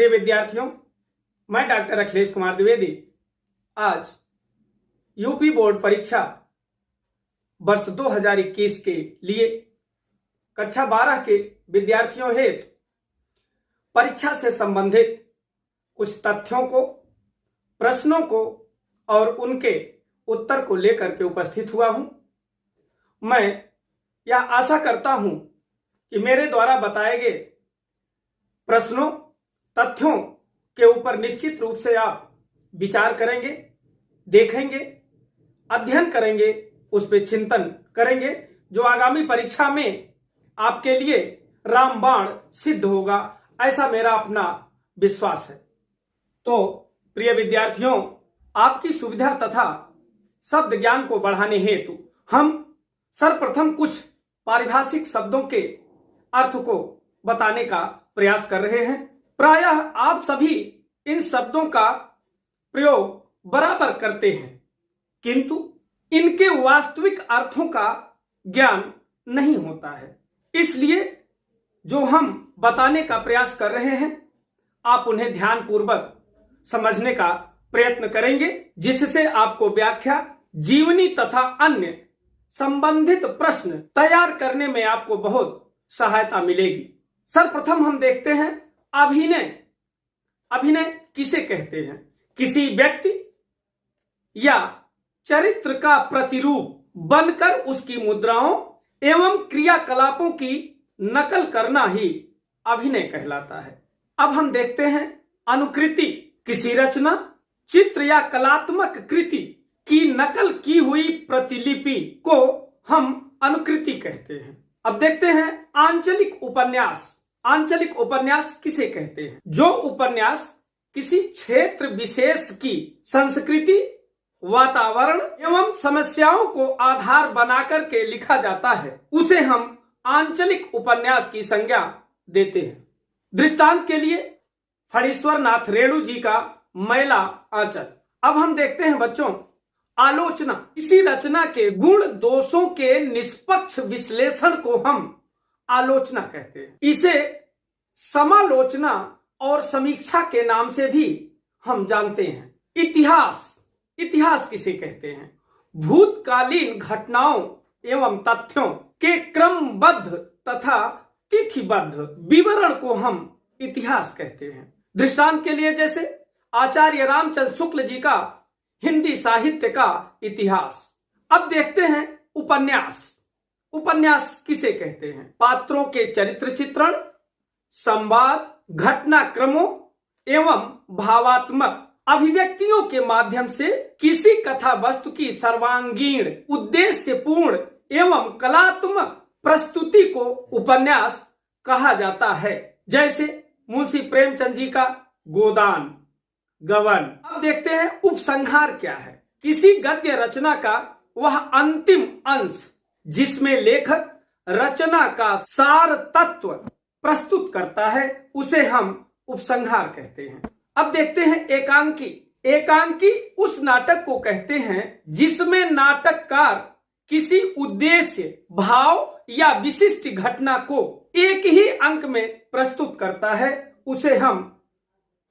प्रिय विद्यार्थियों, मैं डॉक्टर अखिलेश कुमार द्विवेदी आज यूपी बोर्ड परीक्षा वर्ष 2021 के लिए कक्षा 12 के विद्यार्थियों हेतु परीक्षा से संबंधित कुछ तथ्यों को, प्रश्नों को और उनके उत्तर को लेकर के उपस्थित हुआ हूं। मैं यह आशा करता हूं कि मेरे द्वारा बताए गए प्रश्नों, तथ्यों के ऊपर निश्चित रूप से आप विचार करेंगे, देखेंगे, अध्ययन करेंगे, उस पर चिंतन करेंगे, जो आगामी परीक्षा में आपके लिए रामबाण सिद्ध होगा, ऐसा मेरा अपना विश्वास है। तो प्रिय विद्यार्थियों, आपकी सुविधा तथा शब्द ज्ञान को बढ़ाने हेतु हम सर्वप्रथम कुछ पारिभाषिक शब्दों के अर्थ को बताने का प्रयास कर रहे हैं। प्रायः आप सभी इन शब्दों का प्रयोग बराबर करते हैं, किंतु इनके वास्तविक अर्थों का ज्ञान नहीं होता है। इसलिए जो हम बताने का प्रयास कर रहे हैं, आप उन्हें ध्यानपूर्वक समझने का प्रयत्न करेंगे, जिससे आपको व्याख्या, जीवनी तथा अन्य संबंधित प्रश्न तैयार करने में आपको बहुत सहायता मिलेगी। सर्वप्रथम हम देखते हैं अभिनय। अभिनय किसे कहते हैं? किसी व्यक्ति या चरित्र का प्रतिरूप बनकर उसकी मुद्राओं एवं क्रियाकलापों की नकल करना ही अभिनय कहलाता है। अब हम देखते हैं अनुकृति। किसी रचना, चित्र या कलात्मक कृति की नकल की हुई प्रतिलिपि को हम अनुकृति कहते हैं। अब देखते हैं आंचलिक उपन्यास। आंचलिक उपन्यास किसे कहते हैं? जो उपन्यास किसी क्षेत्र विशेष की संस्कृति, वातावरण एवं समस्याओं को आधार बनाकर के लिखा जाता है, उसे हम आंचलिक उपन्यास की संज्ञा देते हैं। दृष्टांत के लिए फणीश्वर नाथ रेणु जी का मैला आंचल। अब हम देखते हैं बच्चों आलोचना। किसी रचना के गुण दोषों के निष्पक्ष विश्लेषण को हम आलोचना कहते हैं। इसे समालोचना और समीक्षा के नाम से भी हम जानते हैं। इतिहास। इतिहास किसे कहते हैं? भूतकालीन घटनाओं एवं तथ्यों के क्रमबद्ध तथा तिथिबद्ध विवरण को हम इतिहास कहते हैं। दृष्टांत के लिए जैसे आचार्य रामचंद्र शुक्ल जी का हिंदी साहित्य का इतिहास। अब देखते हैं उपन्यास। उपन्यास किसे कहते हैं? पात्रों के चरित्र चित्रण, संवाद, घटनाक्रमों एवं भावात्मक अभिव्यक्तियों के माध्यम से किसी कथा वस्तु की सर्वांगीण, उद्देश्यपूर्ण एवं कलात्मक प्रस्तुति को उपन्यास कहा जाता है। जैसे मुंशी प्रेमचंद जी का गोदान, गबन। अब देखते हैं उपसंहार क्या है? किसी गद्य रचना का वह अंतिम अंश जिसमें लेखक रचना का सार तत्व प्रस्तुत करता है, उसे हम उपसंहार कहते हैं। अब देखते हैं एकांकी। एकांकी उस नाटक को कहते हैं जिसमें नाटककार किसी उद्देश्य, भाव या विशिष्ट घटना को एक ही अंक में प्रस्तुत करता है, उसे हम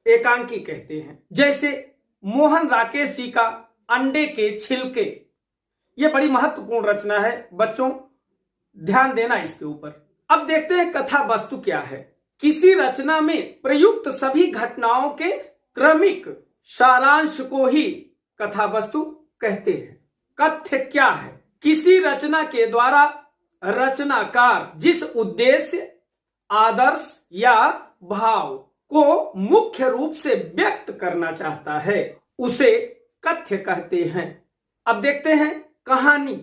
एकांकी कहते हैं। जैसे मोहन राकेश जी का अंडे के छिलके। यह बड़ी महत्वपूर्ण रचना है बच्चों, ध्यान देना इसके ऊपर। अब देखते हैं कथा वस्तु क्या है। किसी रचना में प्रयुक्त सभी घटनाओं के क्रमिक सारांश को ही कथा वस्तु कहते हैं। कथ्य क्या है? किसी रचना के द्वारा रचनाकार जिस उद्देश्य, आदर्श या भाव को मुख्य रूप से व्यक्त करना चाहता है, उसे कथ्य कहते हैं। अब देखते हैं कहानी।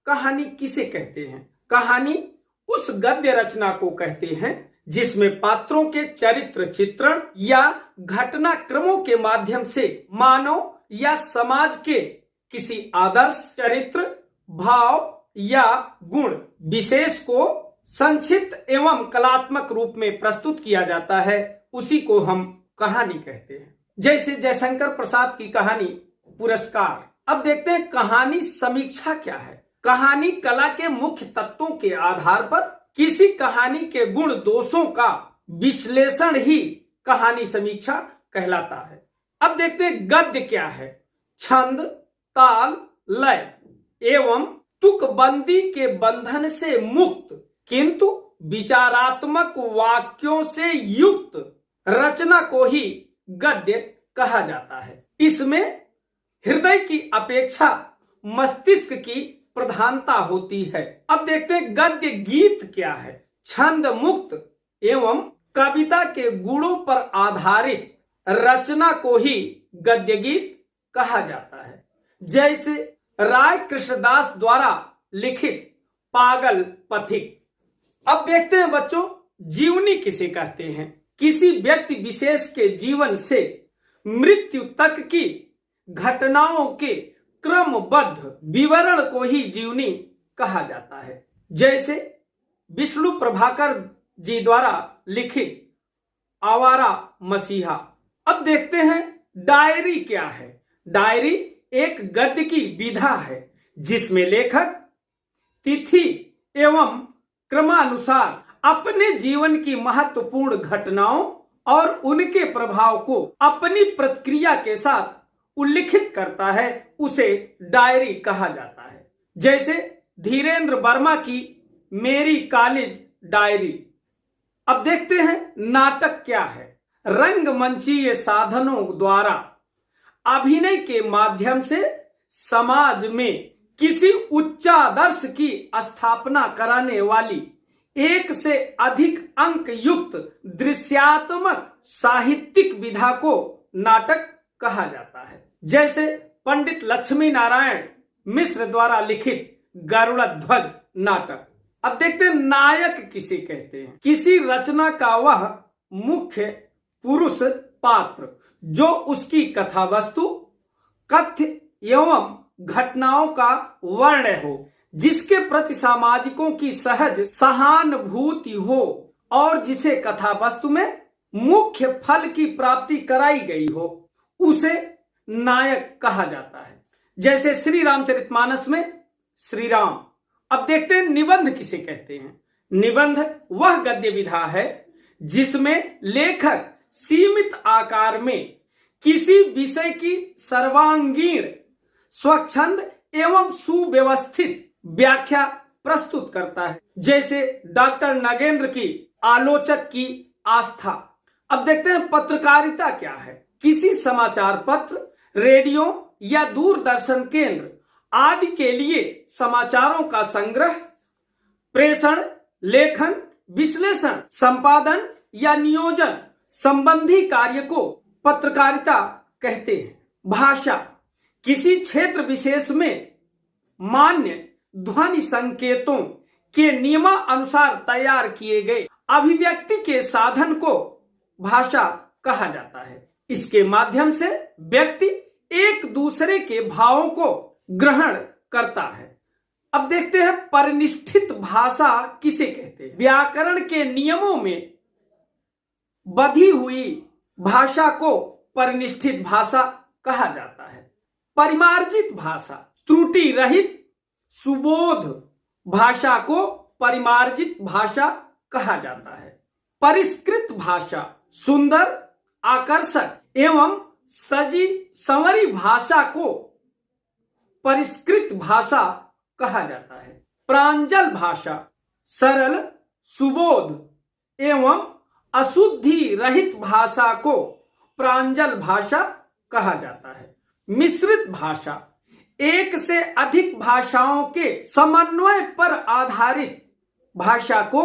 कहानी किसे कहते हैं? कहानी उस गद्य रचना को कहते हैं जिसमें पात्रों के चरित्र चित्रण या घटनाक्रमों के माध्यम से मानव या समाज के किसी आदर्श, चरित्र, भाव या गुण विशेष को संक्षिप्त एवं कलात्मक रूप में प्रस्तुत किया जाता है, उसी को हम कहानी कहते हैं। जैसे जयशंकर प्रसाद की कहानी पुरस्कार। अब देखते हैं कहानी समीक्षा क्या है। कहानी कला के मुख्य तत्वों के आधार पर किसी कहानी के गुण दोषों का विश्लेषण ही कहानी समीक्षा कहलाता है। अब देखते हैं गद्य क्या है। छंद, ताल, लय एवं तुकबंदी के बंधन से मुक्त किंतु विचारात्मक वाक्यों से युक्त रचना को ही गद्य कहा जाता है। इसमें हृदय की अपेक्षा मस्तिष्क की प्रधानता होती है। अब देखते हैं गद्य गीत क्या है। छंद मुक्त एवं कविता के गुणों पर आधारित रचना को ही गद्य गीत कहा जाता है। जैसे राय कृष्णदास द्वारा लिखित पागल पथिक। अब देखते हैं बच्चों, जीवनी किसे कहते हैं। किसी व्यक्ति विशेष के जीवन से मृत्यु तक की घटनाओं के क्रमबद्ध विवरण को ही जीवनी कहा जाता है। जैसे विष्णु प्रभाकर जी द्वारा लिखित आवारा मसीहा। अब देखते हैं डायरी क्या है। डायरी एक गद्य की विधा है जिसमें लेखक तिथि एवं क्रमानुसार अपने जीवन की महत्वपूर्ण घटनाओं और उनके प्रभाव को अपनी प्रतिक्रिया के साथ उल्लिखित करता है, उसे डायरी कहा जाता है। जैसे धीरेन्द्र वर्मा की मेरी कॉलेज डायरी। अब देखते हैं नाटक क्या है। रंगमंचीय साधनों द्वारा अभिनय के माध्यम से समाज में किसी उच्चादर्श की स्थापना कराने वाली एक से अधिक अंक युक्त दृश्यात्मक साहित्यिक विधा को नाटक कहा जाता है। जैसे पंडित लक्ष्मी नारायण मिश्र द्वारा लिखित गरुड़ध्वज नाटक। अब देखते हैं नायक किसे कहते हैं। किसी रचना का वह मुख्य पुरुष पात्र जो उसकी कथा वस्तु, कथ्य एवं घटनाओं का वर्ण हो, जिसके प्रति सामाजिकों की सहज सहानुभूति हो और जिसे कथा वस्तु में मुख्य फल की प्राप्ति कराई गई हो, उसे नायक कहा जाता है। जैसे श्री रामचरितमानस में श्री राम। अब देखते हैं निबंध किसे कहते हैं। निबंध वह गद्य विधा है जिसमें लेखक सीमित आकार में किसी विषय की सर्वांगीण स्वच्छंद एवं सुव्यवस्थित व्याख्या प्रस्तुत करता है। जैसे डॉक्टर नगेंद्र की आलोचक की आस्था। अब देखते हैं पत्रकारिता क्या है। किसी समाचार पत्र, रेडियो या दूरदर्शन केंद्र आदि के लिए समाचारों का संग्रह, प्रेषण, लेखन, विश्लेषण, संपादन या नियोजन संबंधी कार्य को पत्रकारिता कहते हैं। भाषा किसी क्षेत्र विशेष में मान्य ध्वनि संकेतों के नियमानुसार तैयार किए गए अभिव्यक्ति के साधन को भाषा कहा जाता है। इसके माध्यम से व्यक्ति एक दूसरे के भावों को ग्रहण करता है। अब देखते हैं परिनिष्ठित भाषा किसे कहते हैं। व्याकरण के नियमों में बधी हुई भाषा को परिनिष्ठित भाषा कहा जाता है। परिमार्जित भाषा त्रुटि रहित सुबोध भाषा को परिमार्जित भाषा कहा जाता है। परिष्कृत भाषा सुंदर, आकर्षक एवं सजी संवरी भाषा को परिष्कृत भाषा कहा जाता है। प्रांजल भाषा सरल, सुबोध एवं अशुद्धि रहित भाषा को प्रांजल भाषा कहा जाता है। मिश्रित भाषा एक से अधिक भाषाओं के समन्वय पर आधारित भाषा को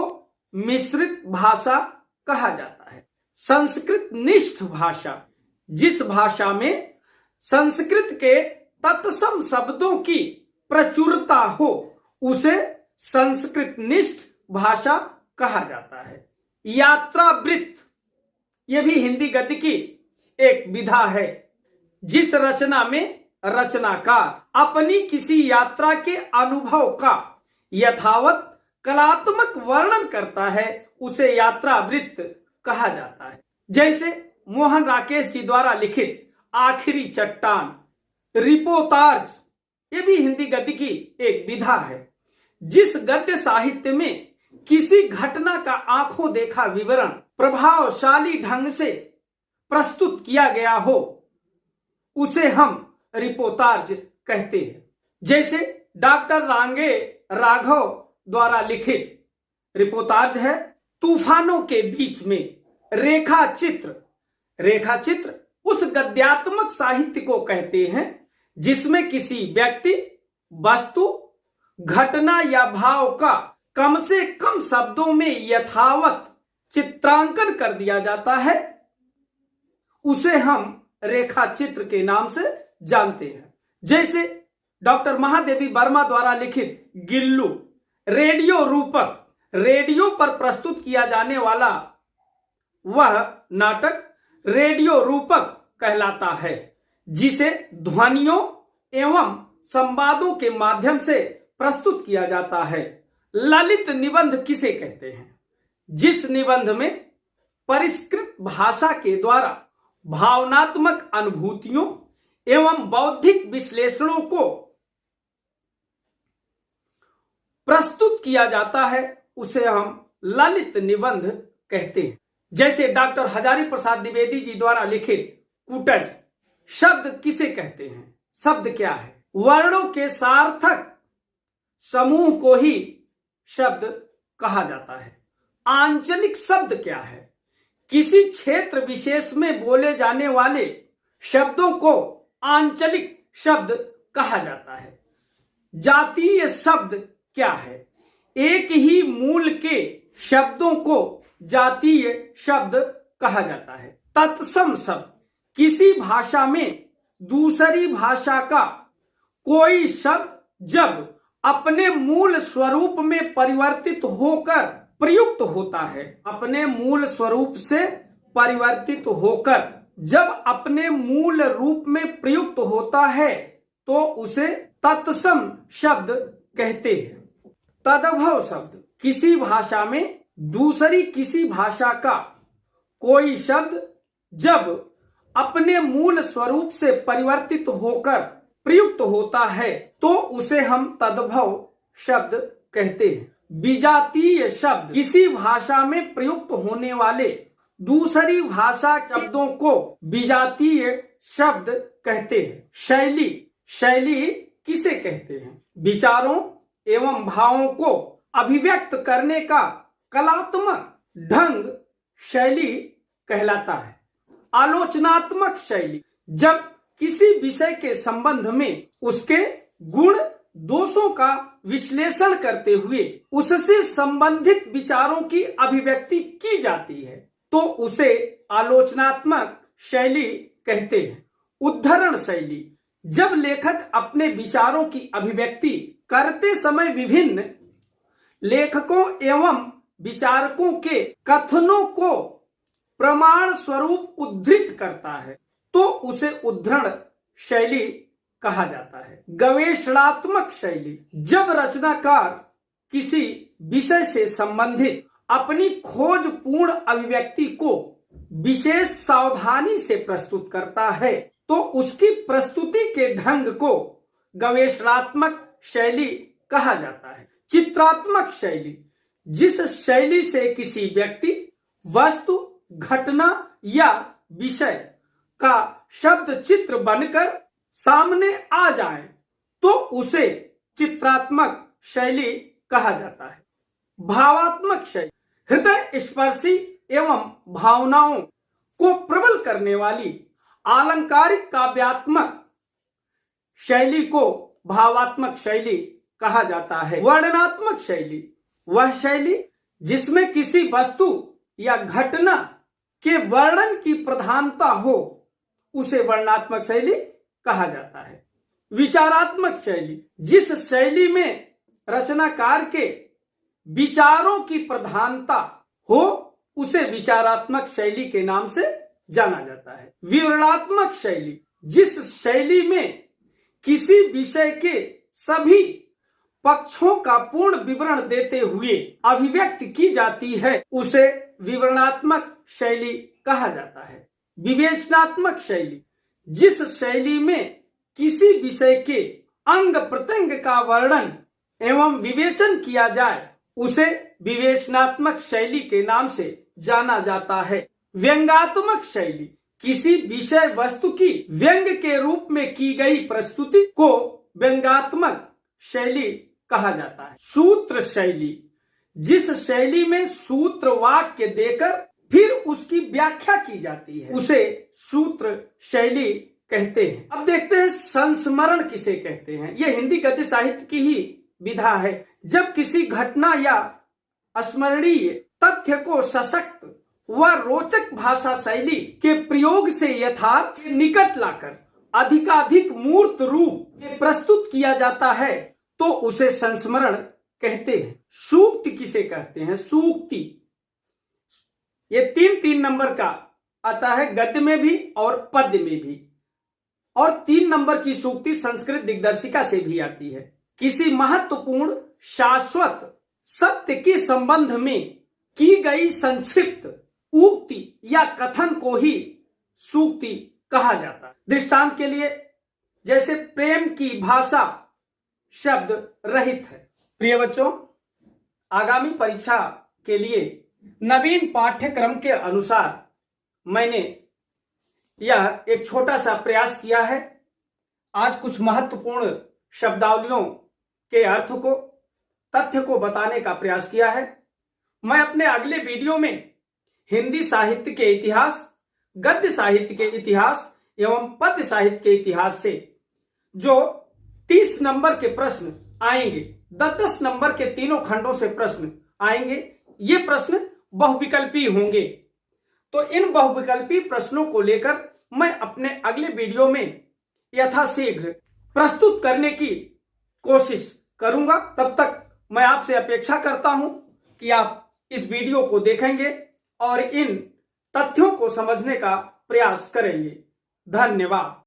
मिश्रित भाषा कहा जाता है। संस्कृत निष्ठ भाषा जिस भाषा में संस्कृत के तत्सम शब्दों की प्रचुरता हो उसे संस्कृत निष्ठ भाषा कहा जाता है। यात्रावृत्त यह भी हिंदी गद्य की एक विधा है जिस रचना में रचनाकार अपनी किसी यात्रा के अनुभव का यथावत कलात्मक वर्णन करता है, उसे यात्रावृत्त कहा जाता है। जैसे मोहन राकेश जी द्वारा लिखित आखिरी चट्टान, रिपोर्टाज ये भी हिंदी गद्य की एक विधा है जिस गद्य साहित्य में किसी घटना का आंखों देखा विवरण प्रभावशाली ढंग से प्रस्तुत किया गया हो उसे हम रिपोर्टाज कहते हैं। जैसे डॉक्टर रांगे राघव द्वारा लिखित रिपोर्टाज है तूफानों के बीच में रेखा चित्र। रेखा चित्र उस गद्यात्मक साहित्य को कहते हैं जिसमें किसी व्यक्ति, वस्तु, घटना या भाव का कम से कम शब्दों में यथावत चित्रांकन कर दिया जाता है, उसे हम रेखा चित्र के नाम से जानते हैं। जैसे डॉक्टर महादेवी वर्मा द्वारा लिखित गिल्लू रेडियो रूपक, रेडियो पर प्रस्तुत किया जाने वाला वह नाटक रेडियो रूपक कहलाता है, जिसे ध्वनियों एवं संवादों के माध्यम से प्रस्तुत किया जाता है। ललित निबंध किसे कहते हैं? जिस निबंध में परिष्कृत भाषा के द्वारा भावनात्मक अनुभूतियों एवं बौद्धिक विश्लेषणों को प्रस्तुत किया जाता है, उसे हम ललित निबंध कहते हैं। जैसे डॉक्टर हजारी प्रसाद द्विवेदी जी द्वारा लिखित कुटज। शब्द किसे कहते हैं? शब्द क्या है? वर्णों के सार्थक समूह को ही शब्द कहा जाता है। आंचलिक शब्द क्या है? किसी क्षेत्र विशेष में बोले जाने वाले शब्दों को आंचलिक शब्द कहा जाता है। जातीय शब्द क्या है? एक ही मूल के शब्दों को जातीय शब्द कहा जाता है। तत्सम शब्द किसी भाषा में दूसरी भाषा का कोई शब्द जब अपने मूल स्वरूप में परिवर्तित होकर प्रयुक्त होता है, अपने मूल स्वरूप से परिवर्तित होकर जब अपने मूल रूप में प्रयुक्त होता है तो उसे तत्सम शब्द कहते हैं। तदभव शब्द किसी भाषा में दूसरी किसी भाषा का कोई शब्द जब अपने मूल स्वरूप से परिवर्तित होकर प्रयुक्त होता है तो उसे हम तदभव शब्द कहते हैं। विजातीय शब्द किसी भाषा में प्रयुक्त होने वाले दूसरी भाषा शब्दों को विजातीय शब्द कहते हैं। शैली, शैली किसे कहते हैं? विचारों एवं भावों को अभिव्यक्त करने का कलात्मक ढंग शैली कहलाता है। आलोचनात्मक शैली जब किसी विषय के संबंध में उसके गुण दोषों का विश्लेषण करते हुए उससे संबंधित विचारों की अभिव्यक्ति की जाती है तो उसे आलोचनात्मक शैली कहते हैं। उद्धरण शैली जब लेखक अपने विचारों की अभिव्यक्ति करते समय विभिन्न लेखकों एवं विचारकों के कथनों को प्रमाण स्वरूप उद्धृत करता है तो उसे उद्धरण शैली कहा जाता है। गवेषणात्मक शैली जब रचनाकार किसी विषय से संबंधित अपनी खोजपूर्ण अभिव्यक्ति को विशेष सावधानी से प्रस्तुत करता है तो उसकी प्रस्तुति के ढंग को गवेषणात्मक शैली कहा जाता है। चित्रात्मक शैली जिस शैली से किसी व्यक्ति, वस्तु, घटना या विषय का शब्द चित्र बनकर सामने आ जाए तो उसे चित्रात्मक शैली कहा जाता है। भावात्मक शैली हृदय स्पर्शी एवं भावनाओं को प्रबल करने वाली आलंकारिक काव्यात्मक शैली को भावात्मक शैली कहा जाता है। वर्णनात्मक शैली वह शैली जिसमें किसी वस्तु या घटना के वर्णन की प्रधानता हो उसे वर्णनात्मक शैली कहा जाता है। विचारात्मक शैली जिस शैली में रचनाकार के विचारों की प्रधानता हो उसे विचारात्मक शैली के नाम से जाना जाता है। विवरणात्मक शैली जिस शैली में किसी विषय के सभी पक्षों का पूर्ण विवरण देते हुए अभिव्यक्ति की जाती है उसे विवरणात्मक शैली कहा जाता है। विवेचनात्मक शैली जिस शैली में किसी विषय के अंग प्रत्यंग का वर्णन एवं विवेचन किया जाए उसे विवेचनात्मक शैली के नाम से जाना जाता है। व्यंग्यात्मक शैली किसी विषय वस्तु की व्यंग के रूप में की गई प्रस्तुति को व्यंग्यात्मक शैली कहा जाता है। सूत्र शैली, जिस शैली में सूत्र वाक्य देकर फिर उसकी व्याख्या की जाती है, उसे सूत्र शैली कहते हैं। अब देखते हैं संस्मरण किसे कहते हैं। यह हिंदी गद्य साहित्य की ही विधा है। जब किसी घटना या स्मरणीय तथ्य को सशक्त व रोचक भाषा शैली के प्रयोग से यथार्थ के निकट लाकर अधिकाधिक मूर्त रूप में प्रस्तुत किया जाता है तो उसे संस्मरण कहते हैं। सूक्ति किसे कहते हैं? सूक्ति ये 3-3 नंबर का आता है, गद्य में भी और पद्य में भी। और 3 नंबर की सूक्ति संस्कृत दिग्दर्शिका से भी आती है। किसी महत्वपूर्ण शाश्वत सत्य के संबंध में की गई संक्षिप्त उक्ति या कथन को ही सूक्ति कहा जाता है। दृष्टांत के लिए जैसे प्रेम की भाषा शब्द रहित है। प्रिय बच्चों, आगामी परीक्षा के लिए नवीन पाठ्यक्रम के अनुसार मैंने यह एक छोटा सा प्रयास किया है। आज कुछ महत्वपूर्ण शब्दावलियों के अर्थ को, तथ्य को बताने का प्रयास किया है। मैं अपने अगले वीडियो में हिंदी साहित्य के इतिहास, गद्य साहित्य के इतिहास एवं पद्य साहित्य के इतिहास से जो 30 नंबर के प्रश्न आएंगे, 10-10 नंबर के तीनों खंडों से प्रश्न आएंगे। ये प्रश्न बहुविकल्पी होंगे। तो इन बहुविकल्पी प्रश्नों को लेकर मैं अपने अगले वीडियो में यथाशीघ्र प्रस्तुत करने की कोशिश करूंगा। तब तक मैं आपसे अपेक्षा करता हूं कि आप इस वीडियो को देखेंगे और इन तथ्यों को समझने का प्रयास करेंगे। धन्यवाद।